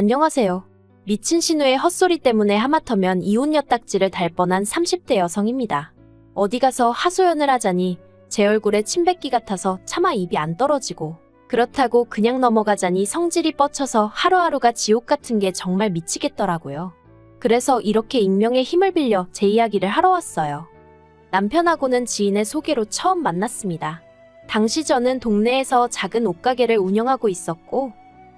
안녕하세요. 미친 신우의 헛소리 때문에 하마터면 이혼 엿딱지를 달 뻔한 30대 여성입니다. 어디 가서 하소연을 하자니 제 얼굴에 침 뱉기 같아서 차마 입이 안 떨어지고, 그렇다고 그냥 넘어가자니 성질이 뻗쳐서 하루하루가 지옥 같은 게 정말 미치겠더라고요. 그래서 이렇게 익명의 힘을 빌려 제 이야기를 하러 왔어요. 남편하고는 지인의 소개로 처음 만났습니다. 당시 저는 동네에서 작은 옷가게를 운영하고 있었고,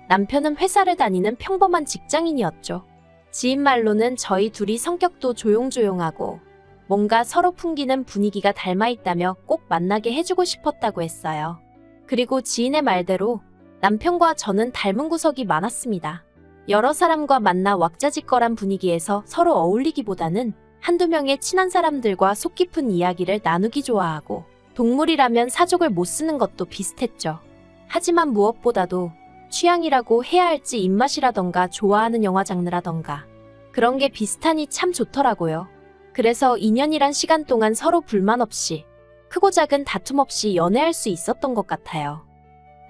남편은 회사를 다니는 평범한 직장인이었죠. 지인 말로는 저희 둘이 성격도 조용조용하고 뭔가 서로 풍기는 분위기가 닮아있다며 꼭 만나게 해주고 싶었다고 했어요. 그리고 지인의 말대로 남편과 저는 닮은 구석이 많았습니다. 여러 사람과 만나 왁자지껄한 분위기에서 서로 어울리기보다는 한두 명의 친한 사람들과 속 깊은 이야기를 나누기 좋아하고, 동물이라면 사족을 못 쓰는 것도 비슷했죠. 하지만 무엇보다도 취향이라고 해야 할지 입맛이라던가 좋아하는 영화 장르라던가 그런 게 비슷하니 참 좋더라고요. 그래서 2년이란 시간 동안 서로 불만 없이, 크고 작은 다툼 없이 연애할 수 있었던 것 같아요.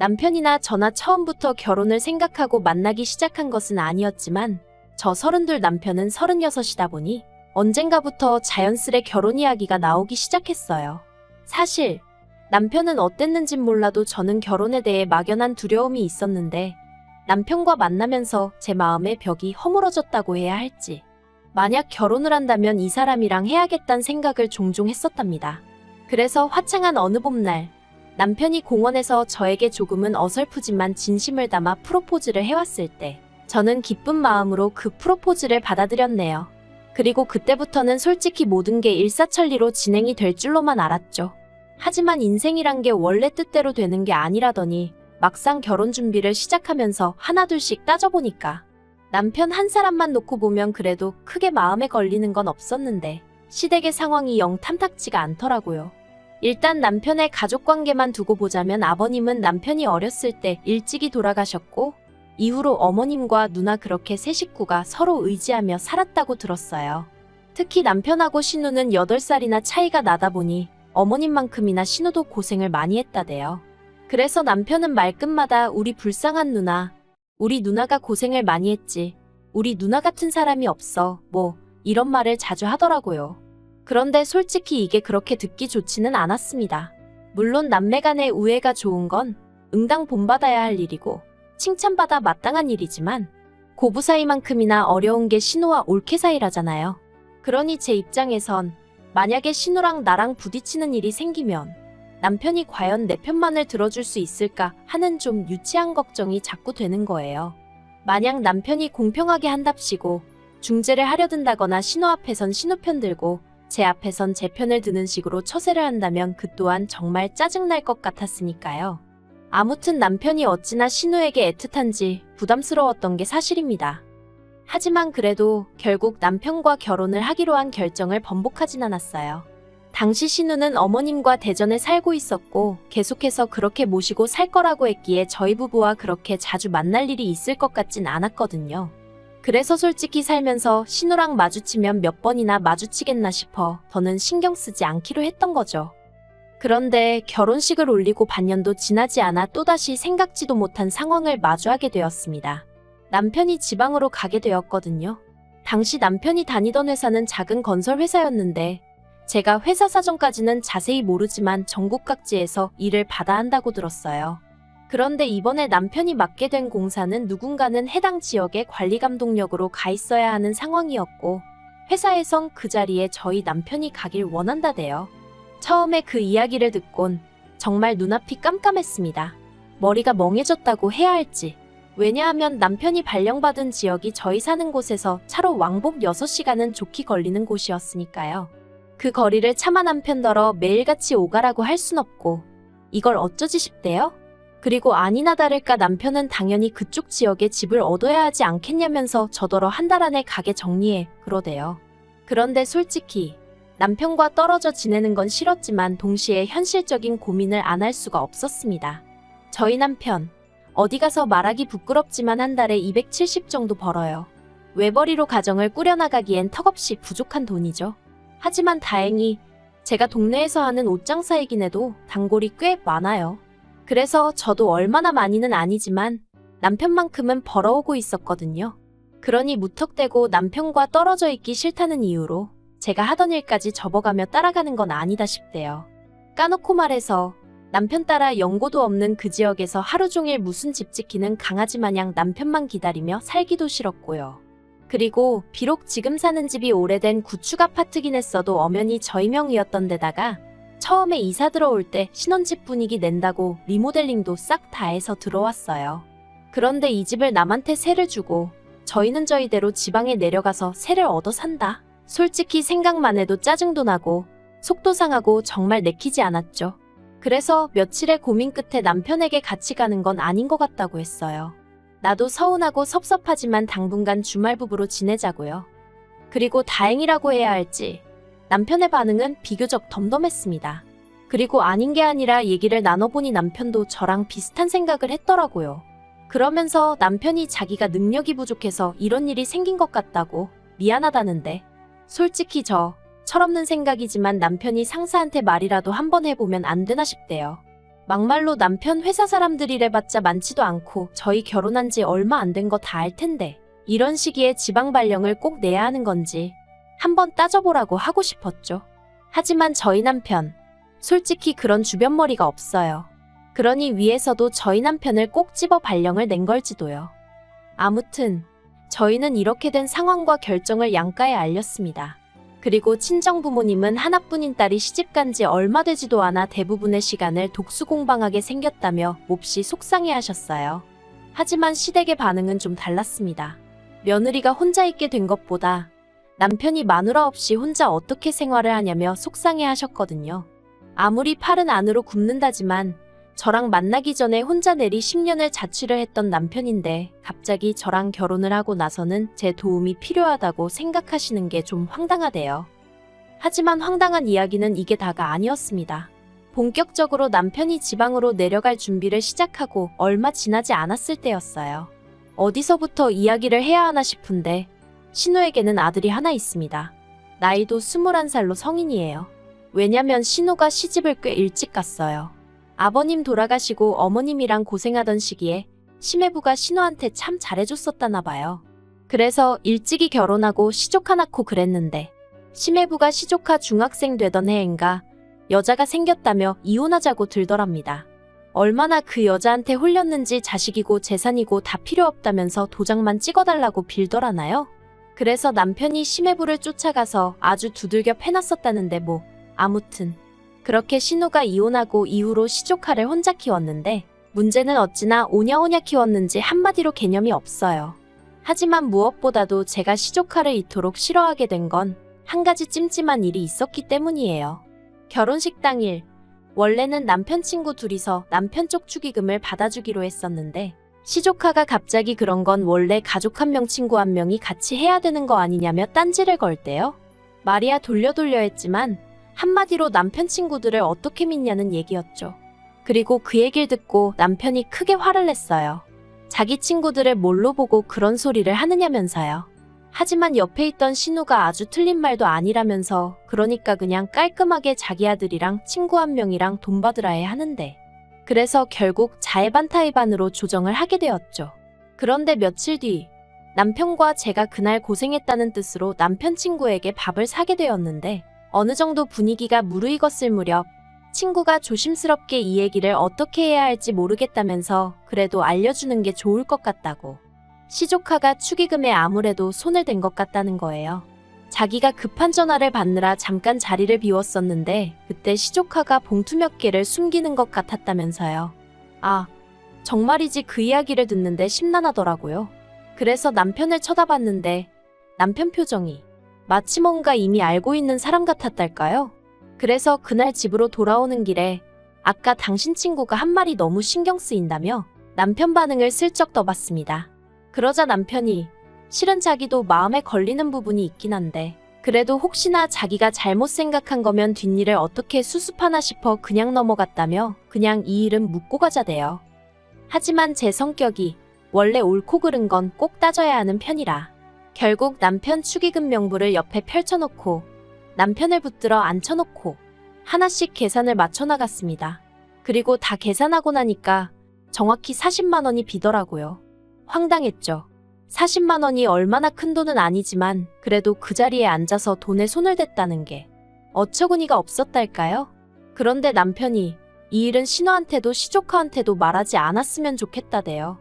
남편이나 저나 처음부터 결혼을 생각하고 만나기 시작한 것은 아니었지만, 저 32 남편은 36이다 보니 언젠가부터 자연스레 결혼 이야기가 나오기 시작했어요. 사실 남편은 어땠는진 몰라도 저는 결혼에 대해 막연한 두려움이 있었는데, 남편과 만나면서 제 마음의 벽이 허물어졌다고 해야 할지, 만약 결혼을 한다면 이 사람이랑 해야겠다는 생각을 종종 했었답니다. 그래서 화창한 어느 봄날, 남편이 공원에서 저에게 조금은 어설프지만 진심을 담아 프로포즈를 해왔을 때, 저는 기쁜 마음으로 그 프로포즈를 받아들였네요. 그리고 그때부터는 솔직히 모든 게 일사천리로 진행이 될 줄로만 알았죠. 하지만 인생이란 게 원래 뜻대로 되는 게 아니라더니, 막상 결혼 준비를 시작하면서 하나둘씩 따져보니까 남편 한 사람만 놓고 보면 그래도 크게 마음에 걸리는 건 없었는데, 시댁의 상황이 영 탐탁지가 않더라고요. 일단 남편의 가족관계만 두고 보자면, 아버님은 남편이 어렸을 때 일찍이 돌아가셨고, 이후로 어머님과 누나 그렇게 세 식구가 서로 의지하며 살았다고 들었어요. 특히 남편하고 신우는 8살이나 차이가 나다 보니 어머님만큼이나 신우도 고생을 많이 했다대요. 그래서 남편은 말끝마다 우리 불쌍한 누나, 우리 누나가 고생을 많이 했지, 우리 누나 같은 사람이 없어, 뭐 이런 말을 자주 하더라고요. 그런데 솔직히 이게 그렇게 듣기 좋지는 않았습니다. 물론 남매 간의 우애가 좋은 건 응당 본받아야 할 일이고 칭찬받아 마땅한 일이지만, 고부 사이만큼이나 어려운 게 신우와 올케 사이라잖아요. 그러니 제 입장에선 만약에 신우랑 나랑 부딪히는 일이 생기면 남편이 과연 내 편만을 들어줄 수 있을까 하는 좀 유치한 걱정이 자꾸 되는 거예요. 만약 남편이 공평하게 한답시고 중재를 하려 든다거나 신우 앞에선 신우 편 들고 제 앞에선 제 편을 드는 식으로 처세를 한다면 그 또한 정말 짜증날 것 같았으니까요. 아무튼 남편이 어찌나 신우에게 애틋한지 부담스러웠던 게 사실입니다. 하지만 그래도 결국 남편과 결혼을 하기로 한 결정을 번복하진 않았어요. 당시 신우는 어머님과 대전에 살고 있었고, 계속해서 그렇게 모시고 살 거라고 했기에 저희 부부와 그렇게 자주 만날 일이 있을 것 같진 않았거든요. 그래서 솔직히 살면서 신우랑 마주치면 몇 번이나 마주치겠나 싶어 더는 신경 쓰지 않기로 했던 거죠. 그런데 결혼식을 올리고 반년도 지나지 않아 또다시 생각지도 못한 상황을 마주하게 되었습니다. 남편이 지방으로 가게 되었거든요. 당시 남편이 다니던 회사는 작은 건설 회사였는데, 제가 회사 사정까지는 자세히 모르지만 전국 각지에서 일을 받아 한다고 들었어요. 그런데 이번에 남편이 맡게 된 공사는 누군가는 해당 지역의 관리감독역으로 가 있어야 하는 상황이었고, 회사에선 그 자리에 저희 남편이 가길 원한다대요. 처음에 그 이야기를 듣곤 정말 눈앞이 깜깜했습니다. 머리가 멍해졌다고 해야 할지. 왜냐하면 남편이 발령받은 지역이 저희 사는 곳에서 차로 왕복 6시간은 좋게 걸리는 곳이었으니까요. 그 거리를 차마 남편더러 매일같이 오가라고 할 순 없고, 이걸 어쩌지 싶대요? 그리고 아니나 다를까 남편은 당연히 그쪽 지역에 집을 얻어야 하지 않겠냐면서 저더러 한 달 안에 가게 정리해 그러대요. 그런데 솔직히 남편과 떨어져 지내는 건 싫었지만 동시에 현실적인 고민을 안 할 수가 없었습니다. 저희 남편, 어디 가서 말하기 부끄럽지만 한 달에 270 정도 벌어요. 외벌이로 가정을 꾸려나가기엔 턱없이 부족한 돈이죠. 하지만 다행히 제가 동네에서 하는 옷장사이긴 해도 단골이 꽤 많아요. 그래서 저도 얼마나 많이는 아니지만 남편만큼은 벌어오고 있었거든요. 그러니 무턱대고 남편과 떨어져 있기 싫다는 이유로 제가 하던 일까지 접어가며 따라가는 건 아니다 싶대요. 까놓고 말해서 남편 따라 연고도 없는 그 지역에서 하루 종일 무슨 집 지키는 강아지 마냥 남편만 기다리며 살기도 싫었고요. 그리고 비록 지금 사는 집이 오래된 구축 아파트긴 했어도 엄연히 저희 명의였던 데다가 처음에 이사 들어올 때 신혼집 분위기 낸다고 리모델링도 싹 다 해서 들어왔어요. 그런데 이 집을 남한테 세를 주고 저희는 저희대로 지방에 내려가서 세를 얻어 산다. 솔직히 생각만 해도 짜증도 나고 속도 상하고 정말 내키지 않았죠. 그래서 며칠의 고민 끝에 남편에게 같이 가는 건 아닌 것 같다고 했어요. 나도 서운하고 섭섭하지만 당분간 주말 부부로 지내자고요. 그리고 다행이라고 해야 할지 남편의 반응은 비교적 덤덤했습니다. 그리고 아닌 게 아니라 얘기를 나눠보니 남편도 저랑 비슷한 생각을 했더라고요. 그러면서 남편이 자기가 능력이 부족해서 이런 일이 생긴 것 같다고 미안하다는데 솔직히 철없는 생각이지만 남편이 상사한테 말이라도 한번 해보면 안 되나 싶대요. 막말로 남편 회사 사람들이래봤자 많지도 않고 저희 결혼한 지 얼마 안 된 거 다 알 텐데 이런 시기에 지방 발령을 꼭 내야 하는 건지 한번 따져보라고 하고 싶었죠. 하지만 저희 남편 솔직히 그런 주변머리가 없어요. 그러니 위에서도 저희 남편을 꼭 집어 발령을 낸 걸지도요. 아무튼 저희는 이렇게 된 상황과 결정을 양가에 알렸습니다. 그리고 친정부모님은 하나뿐인 딸이 시집간 지 얼마 되지도 않아 대부분의 시간을 독수공방하게 생겼다며 몹시 속상해하셨어요. 하지만 시댁의 반응은 좀 달랐습니다. 며느리가 혼자 있게 된 것보다 남편이 마누라 없이 혼자 어떻게 생활을 하냐며 속상해하셨거든요. 아무리 팔은 안으로 굽는다지만 저랑 만나기 전에 혼자 내리 10년을 자취를 했던 남편인데 갑자기 저랑 결혼을 하고 나서는 제 도움이 필요하다고 생각하시는 게 좀 황당하대요. 하지만 황당한 이야기는 이게 다가 아니었습니다. 본격적으로 남편이 지방으로 내려갈 준비를 시작하고 얼마 지나지 않았을 때였어요. 어디서부터 이야기를 해야 하나 싶은데 신우에게는 아들이 하나 있습니다. 나이도 21살로 성인이에요. 왜냐면 신우가 시집을 꽤 일찍 갔어요. 아버님 돌아가시고 어머님이랑 고생하던 시기에 시매부가 신우한테 참 잘해줬었다나 봐요. 그래서 일찍이 결혼하고 시조카 낳고 그랬는데 시매부가 시조카 중학생 되던 해인가 여자가 생겼다며 이혼하자고 들더랍니다. 얼마나 그 여자한테 홀렸는지 자식이고 재산이고 다 필요 없다면서 도장만 찍어달라고 빌더라나요? 그래서 남편이 시매부를 쫓아가서 아주 두들겨 패놨었다는데 아무튼 그렇게 신우가 이혼하고 이후로 시조카를 혼자 키웠는데 문제는 어찌나 오냐오냐 키웠는지 한마디로 개념이 없어요. 하지만 무엇보다도 제가 시조카를 이토록 싫어하게 된 건 한 가지 찜찜한 일이 있었기 때문이에요. 결혼식 당일 원래는 남편 친구 둘이서 남편 쪽 축의금을 받아주기로 했었는데 시조카가 갑자기 그런 건 원래 가족 1명 친구 1명이 같이 해야 되는 거 아니냐며 딴지를 걸대요. 말이야 돌려 했지만 한마디로 남편 친구들을 어떻게 믿냐는 얘기였죠. 그리고 그 얘기를 듣고 남편이 크게 화를 냈어요. 자기 친구들을 뭘로 보고 그런 소리를 하느냐면서요. 하지만 옆에 있던 신우가 아주 틀린 말도 아니라면서 그러니까 그냥 깔끔하게 자기 아들이랑 친구 1명이랑 돈 받으라 해 하는데 그래서 결국 자의반타의반으로 조정을 하게 되었죠. 그런데 며칠 뒤 남편과 제가 그날 고생했다는 뜻으로 남편 친구에게 밥을 사게 되었는데 어느 정도 분위기가 무르익었을 무렵 친구가 조심스럽게 이 얘기를 어떻게 해야 할지 모르겠다면서 그래도 알려주는 게 좋을 것 같다고. 시조카가 축의금에 아무래도 손을 댄 것 같다는 거예요. 자기가 급한 전화를 받느라 잠깐 자리를 비웠었는데 그때 시조카가 봉투 몇 개를 숨기는 것 같았다면서요. 아, 정말이지 그 이야기를 듣는데 심란하더라고요. 그래서 남편을 쳐다봤는데 남편 표정이 마치 뭔가 이미 알고 있는 사람 같았달까요? 그래서 그날 집으로 돌아오는 길에 아까 당신 친구가 한 말이 너무 신경 쓰인다며 남편 반응을 슬쩍 떠봤습니다. 그러자 남편이 실은 자기도 마음에 걸리는 부분이 있긴 한데 그래도 혹시나 자기가 잘못 생각한 거면 뒷일을 어떻게 수습하나 싶어 그냥 넘어갔다며 그냥 이 일은 묻고 가자대요. 하지만 제 성격이 원래 옳고 그른 건 꼭 따져야 하는 편이라 결국 남편 축의금 명부를 옆에 펼쳐놓고 남편을 붙들어 앉혀놓고 하나씩 계산을 맞춰나갔습니다. 그리고 다 계산하고 나니까 정확히 40만 원이 비더라고요. 황당했죠. 40만 원이 얼마나 큰 돈은 아니지만 그래도 그 자리에 앉아서 돈에 손을 댔다는 게 어처구니가 없었달까요? 그런데 남편이 이 일은 신우한테도 시조카한테도 말하지 않았으면 좋겠다대요.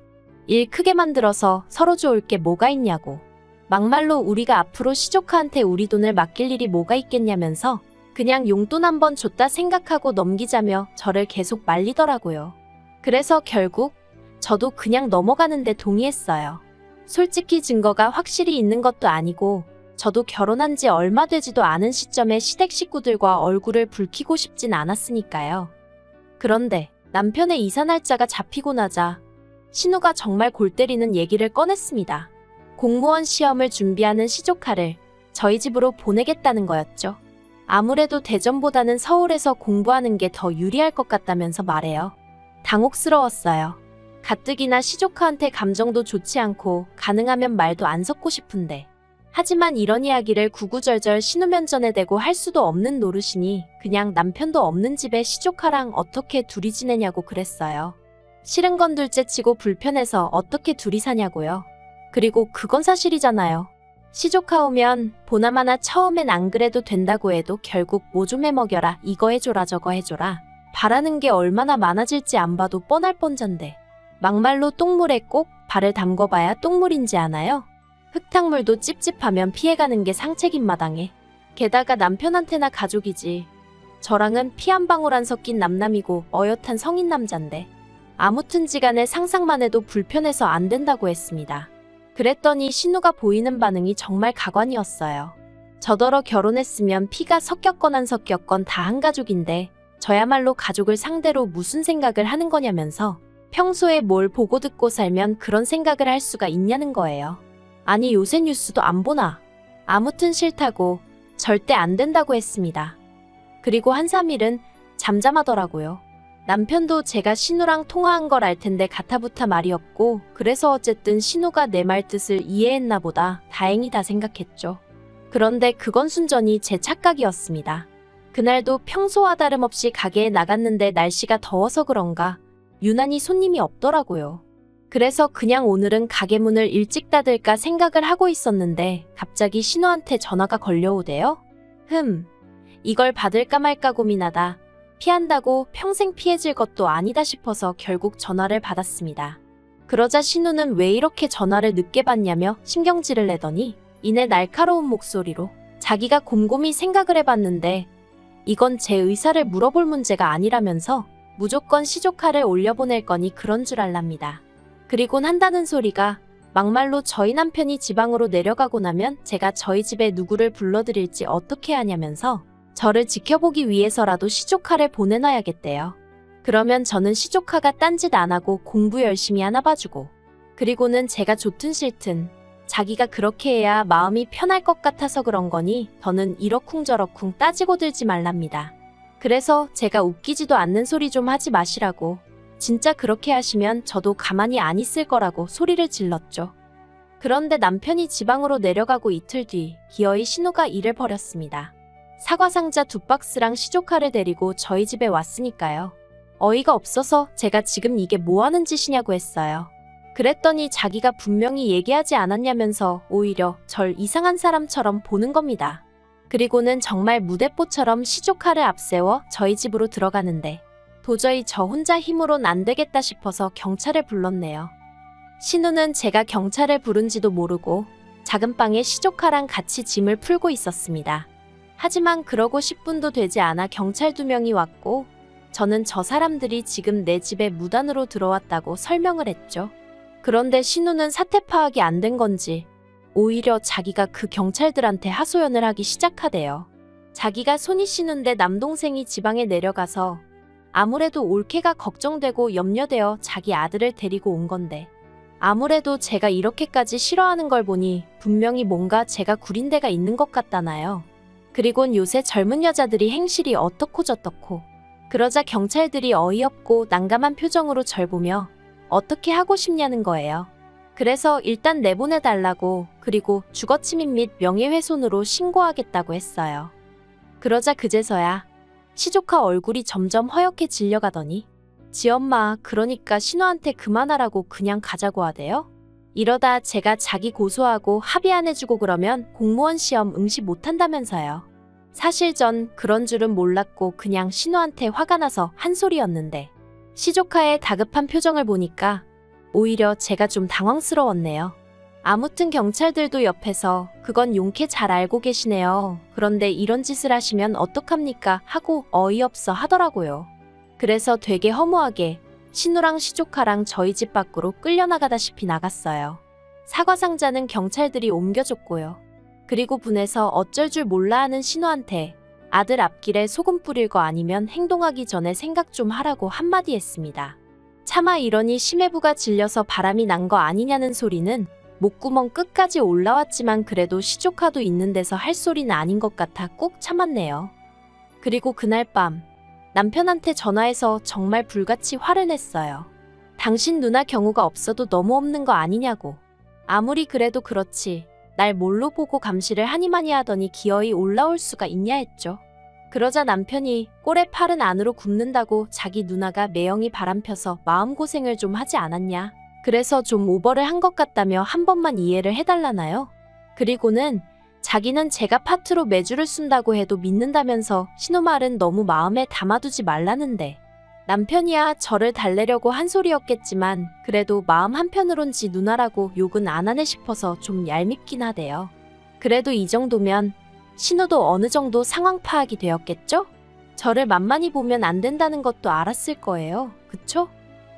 일 크게 만들어서 서로 좋을 게 뭐가 있냐고. 막말로 우리가 앞으로 시조카한테 우리 돈을 맡길 일이 뭐가 있겠냐면서 그냥 용돈 한번 줬다 생각하고 넘기자며 저를 계속 말리더라고요. 그래서 결국 저도 그냥 넘어가는데 동의했어요. 솔직히 증거가 확실히 있는 것도 아니고 저도 결혼한 지 얼마 되지도 않은 시점에 시댁 식구들과 얼굴을 붉히고 싶진 않았으니까요. 그런데 남편의 이사 날짜가 잡히고 나자 신우가 정말 골 때리는 얘기를 꺼냈습니다. 공무원 시험을 준비하는 시조카를 저희 집으로 보내겠다는 거였죠. 아무래도 대전보다는 서울에서 공부하는 게 더 유리할 것 같다면서 말해요. 당혹스러웠어요. 가뜩이나 시조카한테 감정도 좋지 않고 가능하면 말도 안 섞고 싶은데 하지만 이런 이야기를 구구절절 신우면전에 대고 할 수도 없는 노릇이니 그냥 남편도 없는 집에 시조카랑 어떻게 둘이 지내냐고 그랬어요. 싫은 건 둘째치고 불편해서 어떻게 둘이 사냐고요. 그리고 그건 사실이잖아요. 시조카 오면 보나마나 처음엔 안 그래도 된다고 해도 결국 뭐 좀 해먹여라 이거 해줘라 저거 해줘라 바라는 게 얼마나 많아질지 안 봐도 뻔할 뻔잔데 막말로 똥물에 꼭 발을 담궈봐야 똥물인지 아나요? 흙탕물도 찝찝하면 피해가는 게 상책인 마당에 게다가 남편한테나 가족이지 저랑은 피 한 방울 안 섞인 남남이고 어엿한 성인 남잔데 아무튼지간에 상상만 해도 불편해서 안 된다고 했습니다. 그랬더니 신우가 보이는 반응이 정말 가관이었어요. 저더러 결혼했으면 피가 섞였건 안 섞였건 다 한 가족인데 저야말로 가족을 상대로 무슨 생각을 하는 거냐면서 평소에 뭘 보고 듣고 살면 그런 생각을 할 수가 있냐는 거예요. 아니 요새 뉴스도 안 보나? 아무튼 싫다고 절대 안 된다고 했습니다. 그리고 한 3일은 잠잠하더라고요. 남편도 제가 신우랑 통화한 걸 알 텐데 가타부타 말이 없고 그래서 어쨌든 신우가 내 말 뜻을 이해했나 보다 다행이다 생각했죠. 그런데 그건 순전히 제 착각이었습니다. 그날도 평소와 다름없이 가게에 나갔는데 날씨가 더워서 그런가 유난히 손님이 없더라고요. 그래서 그냥 오늘은 가게 문을 일찍 닫을까 생각을 하고 있었는데 갑자기 신우한테 전화가 걸려오대요. 이걸 받을까 말까 고민하다 피한다고 평생 피해질 것도 아니다 싶어서 결국 전화를 받았습니다. 그러자 신우는 왜 이렇게 전화를 늦게 받냐며 신경질을 내더니 이내 날카로운 목소리로 자기가 곰곰이 생각을 해봤는데 이건 제 의사를 물어볼 문제가 아니라면서 무조건 시조카를 올려보낼 거니 그런 줄 알랍니다. 그리곤 한다는 소리가 막말로 저희 남편이 지방으로 내려가고 나면 제가 저희 집에 누구를 불러드릴지 어떻게 하냐면서 저를 지켜보기 위해서라도 시조카를 보내놔야겠대요. 그러면 저는 시조카가 딴짓 안 하고 공부 열심히 하나 봐주고 그리고는 제가 좋든 싫든 자기가 그렇게 해야 마음이 편할 것 같아서 그런 거니 더는 이러쿵저러쿵 따지고 들지 말랍니다. 그래서 제가 웃기지도 않는 소리 좀 하지 마시라고 진짜 그렇게 하시면 저도 가만히 안 있을 거라고 소리를 질렀죠. 그런데 남편이 지방으로 내려가고 이틀 뒤 기어이 신우가 일을 벌였습니다. 사과상자 2박스랑 시조카를 데리고 저희 집에 왔으니까요. 어이가 없어서 제가 지금 이게 뭐 하는 짓이냐고 했어요. 그랬더니 자기가 분명히 얘기하지 않았냐면서 오히려 절 이상한 사람처럼 보는 겁니다. 그리고는 정말 무대뽀처럼 시조카를 앞세워 저희 집으로 들어가는데 도저히 저 혼자 힘으론 안 되겠다 싶어서 경찰을 불렀네요. 신우는 제가 경찰을 부른지도 모르고 작은 방에 시조카랑 같이 짐을 풀고 있었습니다. 하지만 그러고 10분도 되지 않아 경찰 2명이 왔고 저는 저 사람들이 지금 내 집에 무단으로 들어왔다고 설명을 했죠. 그런데 신우는 사태 파악이 안 된 건지 오히려 자기가 그 경찰들한테 하소연을 하기 시작하대요. 자기가 손이 신우인데 남동생이 지방에 내려가서 아무래도 올케가 걱정되고 염려되어 자기 아들을 데리고 온 건데 아무래도 제가 이렇게까지 싫어하는 걸 보니 분명히 뭔가 제가 구린 데가 있는 것 같다나요. 그리곤 요새 젊은 여자들이 행실이 어떻고 저떻고 그러자 경찰들이 어이없고 난감한 표정으로 절 보며 어떻게 하고 싶냐는 거예요. 그래서 일단 내보내달라고 그리고 주거침입 및 명예훼손으로 신고하겠다고 했어요. 그러자 그제서야 시조카 얼굴이 점점 허옇게 질려가더니 지 엄마 그러니까 신우한테 그만하라고 그냥 가자고 하대요. 이러다 제가 자기 고소하고 합의 안 해주고 그러면 공무원 시험 응시 못한다면서요. 사실 전 그런 줄은 몰랐고 그냥 신우한테 화가 나서 한 소리였는데 시조카의 다급한 표정을 보니까 오히려 제가 좀 당황스러웠네요. 아무튼 경찰들도 옆에서 그건 용케 잘 알고 계시네요. 그런데 이런 짓을 하시면 어떡합니까? 하고 어이없어 하더라고요. 그래서 되게 허무하게 신우랑 시조카랑 저희 집 밖으로 끌려나가다시피 나갔어요. 사과 상자는 경찰들이 옮겨줬고요. 그리고 분해서 어쩔 줄 몰라 하는 신우한테 아들 앞길에 소금 뿌릴 거 아니면 행동하기 전에 생각 좀 하라고 한마디 했습니다. 차마 이러니 심해부가 질려서 바람이 난 거 아니냐는 소리는 목구멍 끝까지 올라왔지만 그래도 시조카도 있는 데서 할 소리는 아닌 것 같아 꾹 참았네요. 그리고 그날 밤 남편한테 전화해서 정말 불같이 화를 냈어요. 당신 누나 경우가 없어도 너무 없는 거 아니냐고. 아무리 그래도 그렇지 날 뭘로 보고 감시를 하니마니 하더니 기어이 올라올 수가 있냐 했죠. 그러자 남편이 꼴에 팔은 안으로 굽는다고 자기 누나가 매형이 바람펴서 마음고생을 좀 하지 않았냐. 그래서 좀 오버를 한 것 같다며 한 번만 이해를 해달라나요? 그리고는 자기는 제가 파트로 매주를 쓴다고 해도 믿는다면서 신우 말은 너무 마음에 담아두지 말라는데 남편이야 저를 달래려고 한 소리였겠지만 그래도 마음 한편으론 지 누나라고 욕은 안 하네 싶어서 좀 얄밉긴 하대요. 그래도 이 정도면 신우도 어느 정도 상황 파악이 되었겠죠? 저를 만만히 보면 안 된다는 것도 알았을 거예요. 그쵸?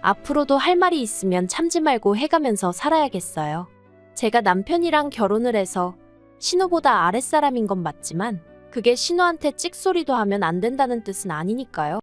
앞으로도 할 말이 있으면 참지 말고 해가면서 살아야겠어요. 제가 남편이랑 결혼을 해서 신우보다 아랫사람인 건 맞지만 그게 신우한테 찍소리도 하면 안 된다는 뜻은 아니니까요.